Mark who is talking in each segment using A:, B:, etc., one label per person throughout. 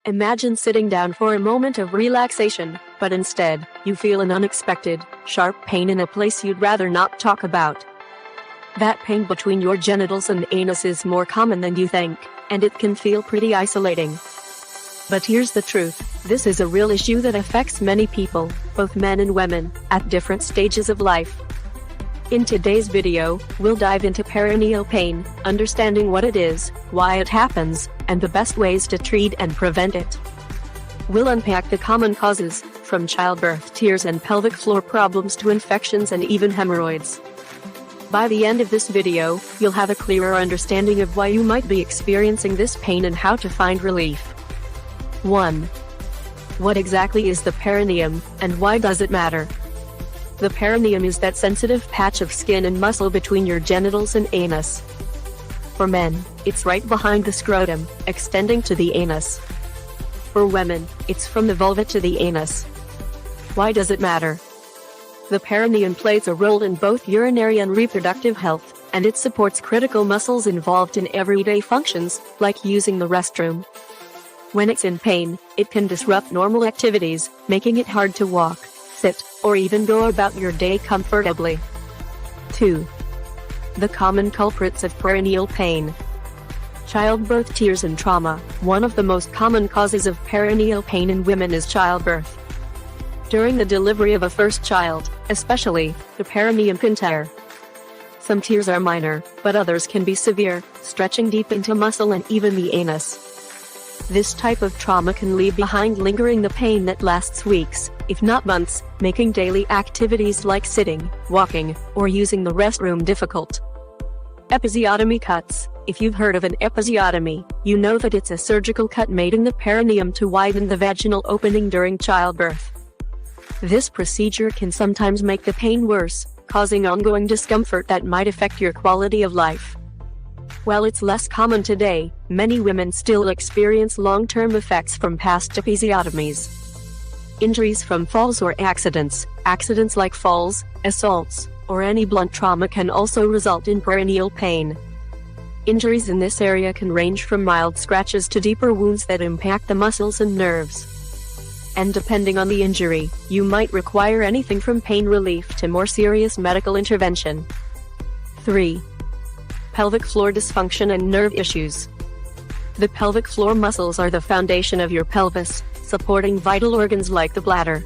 A: Imagine sitting down for a moment of relaxation, but instead, you feel an unexpected, sharp pain in a place you'd rather not talk about. That pain between your genitals and anus is more common than you think, and it can feel pretty isolating. But here's the truth, this is a real issue that affects many people, both men and women, at different stages of life. In today's video, we'll dive into perineal pain, understanding what it is, why it happens, and the best ways to treat and prevent it. We'll unpack the common causes, from childbirth tears and pelvic floor problems to infections and even hemorrhoids. By the end of this video, you'll have a clearer understanding of why you might be experiencing this pain and how to find relief. 1. What exactly is the perineum, and why does it matter? The perineum is that sensitive patch of skin and muscle between your genitals and anus. For men, it's right behind the scrotum, extending to the anus. For women, it's from the vulva to the anus. Why does it matter? The perineum plays a role in both urinary and reproductive health, and it supports critical muscles involved in everyday functions, like using the restroom. When it's in pain, it can disrupt normal activities, making it hard to walk, sit, or even go about your day comfortably. 2. The common culprits of perineal pain. Childbirth tears and trauma. One of the most common causes of perineal pain in women is childbirth. During the delivery of a first child, especially, the perineum can tear. Some tears are minor, but others can be severe, stretching deep into muscle and even the anus. This type of trauma can leave behind lingering the pain that lasts weeks, if not months, making daily activities like sitting, walking, or using the restroom difficult. Episiotomy cuts. If you've heard of an episiotomy, you know that it's a surgical cut made in the perineum to widen the vaginal opening during childbirth. This procedure can sometimes make the pain worse, causing ongoing discomfort that might affect your quality of life. While it's less common today, many women still experience long-term effects from past episiotomies. Injuries from falls or accidents like falls, assaults, or any blunt trauma can also result in perineal pain. Injuries in this area can range from mild scratches to deeper wounds that impact the muscles and nerves. And depending on the injury, you might require anything from pain relief to more serious medical intervention. 3. Pelvic floor dysfunction and nerve issues. The pelvic floor muscles are the foundation of your pelvis, supporting vital organs like the bladder.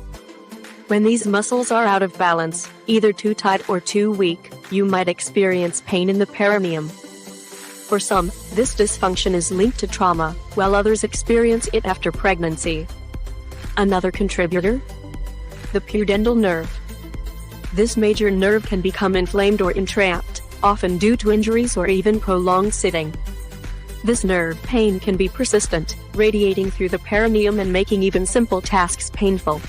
A: When these muscles are out of balance, either too tight or too weak, you might experience pain in the perineum. For some, this dysfunction is linked to trauma, while others experience it after pregnancy. Another contributor? The pudendal nerve. This major nerve can become inflamed or entrapped, often due to injuries or even prolonged sitting. This nerve pain can be persistent, radiating through the perineum and making even simple tasks painful.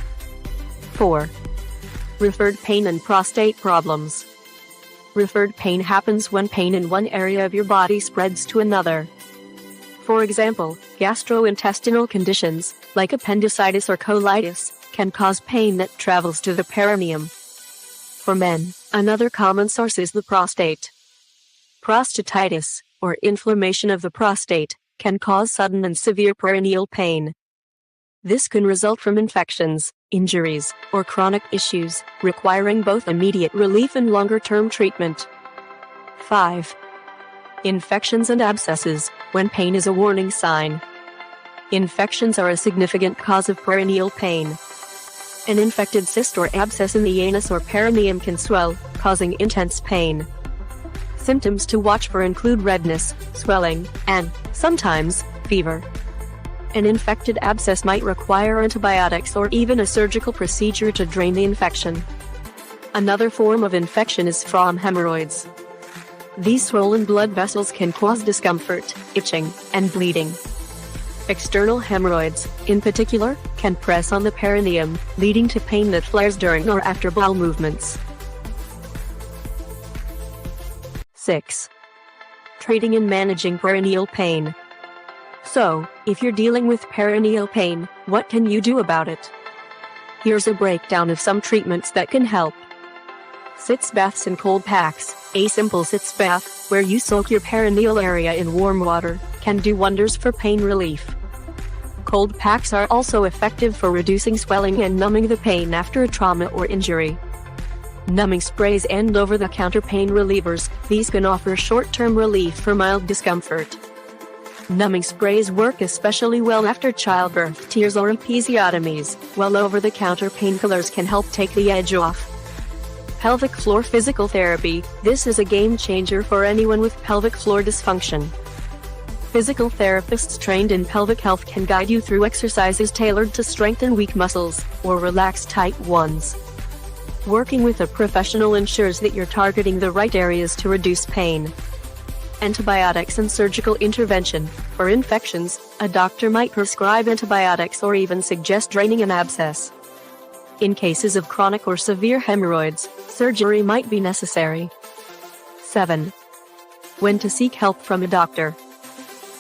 A: 4. Referred pain and prostate problems. Referred pain happens when pain in one area of your body spreads to another. For example, gastrointestinal conditions, like appendicitis or colitis, can cause pain that travels to the perineum. For men, another common source is the prostate. Prostatitis, or inflammation of the prostate, can cause sudden and severe perineal pain. This can result from infections, injuries, or chronic issues, requiring both immediate relief and longer-term treatment. 5. Infections and abscesses, when pain is a warning sign. Infections are a significant cause of perineal pain. An infected cyst or abscess in the anus or perineum can swell, causing intense pain. Symptoms to watch for include redness, swelling, and, sometimes, fever. An infected abscess might require antibiotics or even a surgical procedure to drain the infection. Another form of infection is from hemorrhoids. These swollen blood vessels can cause discomfort, itching, and bleeding. External hemorrhoids, in particular, can press on the perineum, leading to pain that flares during or after bowel movements. 6. Treating and managing perineal pain. So, if you're dealing with perineal pain, what can you do about it? Here's a breakdown of some treatments that can help. Sitz baths and cold packs. A simple sitz bath, where you soak your perineal area in warm water, can do wonders for pain relief. Cold packs are also effective for reducing swelling and numbing the pain after a trauma or injury. Numbing sprays and over-the-counter pain relievers, these can offer short-term relief for mild discomfort. Numbing sprays work especially well after childbirth tears or episiotomies, while over-the-counter painkillers can help take the edge off. Pelvic floor physical therapy, this is a game changer for anyone with pelvic floor dysfunction. Physical therapists trained in pelvic health can guide you through exercises tailored to strengthen weak muscles, or relax tight ones. Working with a professional ensures that you're targeting the right areas to reduce pain. Antibiotics and surgical intervention. For infections, a doctor might prescribe antibiotics or even suggest draining an abscess. In cases of chronic or severe hemorrhoids, surgery might be necessary. 7. When to seek help from a doctor.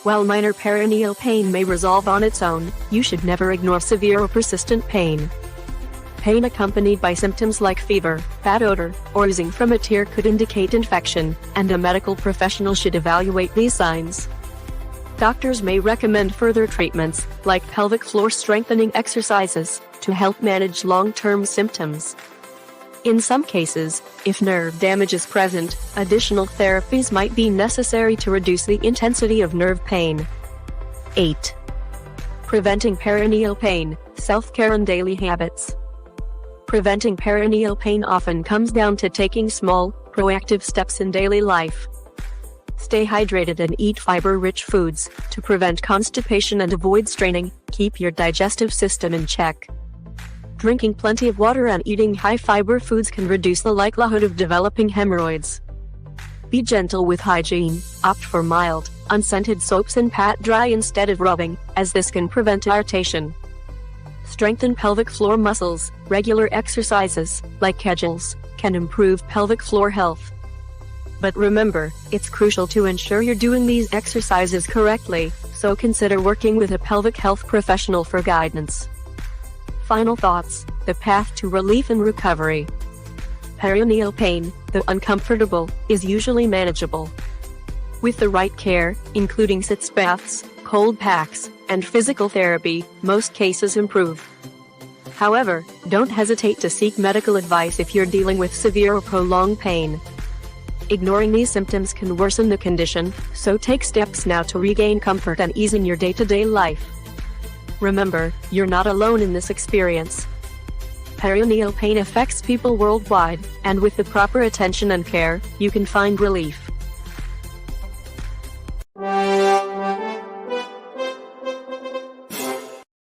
A: While minor perineal pain may resolve on its own, you should never ignore severe or persistent pain. Pain accompanied by symptoms like fever, bad odor, or oozing from a tear could indicate infection, and a medical professional should evaluate these signs. Doctors may recommend further treatments, like pelvic floor strengthening exercises, to help manage long-term symptoms. In some cases, if nerve damage is present, additional therapies might be necessary to reduce the intensity of nerve pain. 8. Preventing perineal pain, self-care and daily habits. Preventing perineal pain often comes down to taking small, proactive steps in daily life. Stay hydrated and eat fiber-rich foods to prevent constipation and avoid straining. Keep your digestive system in check. Drinking plenty of water and eating high-fiber foods can reduce the likelihood of developing hemorrhoids. Be gentle with hygiene. Opt for mild, unscented soaps and pat dry instead of rubbing, as this can prevent irritation. Strengthen pelvic floor muscles. Regular exercises, like Kegels, can improve pelvic floor health. But remember, it's crucial to ensure you're doing these exercises correctly, so consider working with a pelvic health professional for guidance. Final thoughts: the path to relief and recovery. Perineal pain, though uncomfortable, is usually manageable. With the right care, including sitz baths, cold packs, and physical therapy, most cases improve. However, don't hesitate to seek medical advice if you're dealing with severe or prolonged pain. Ignoring these symptoms can worsen the condition, so take steps now to regain comfort and ease in your day-to-day life. Remember, you're not alone in this experience. Perineal pain affects people worldwide, and with the proper attention and care, you can find relief.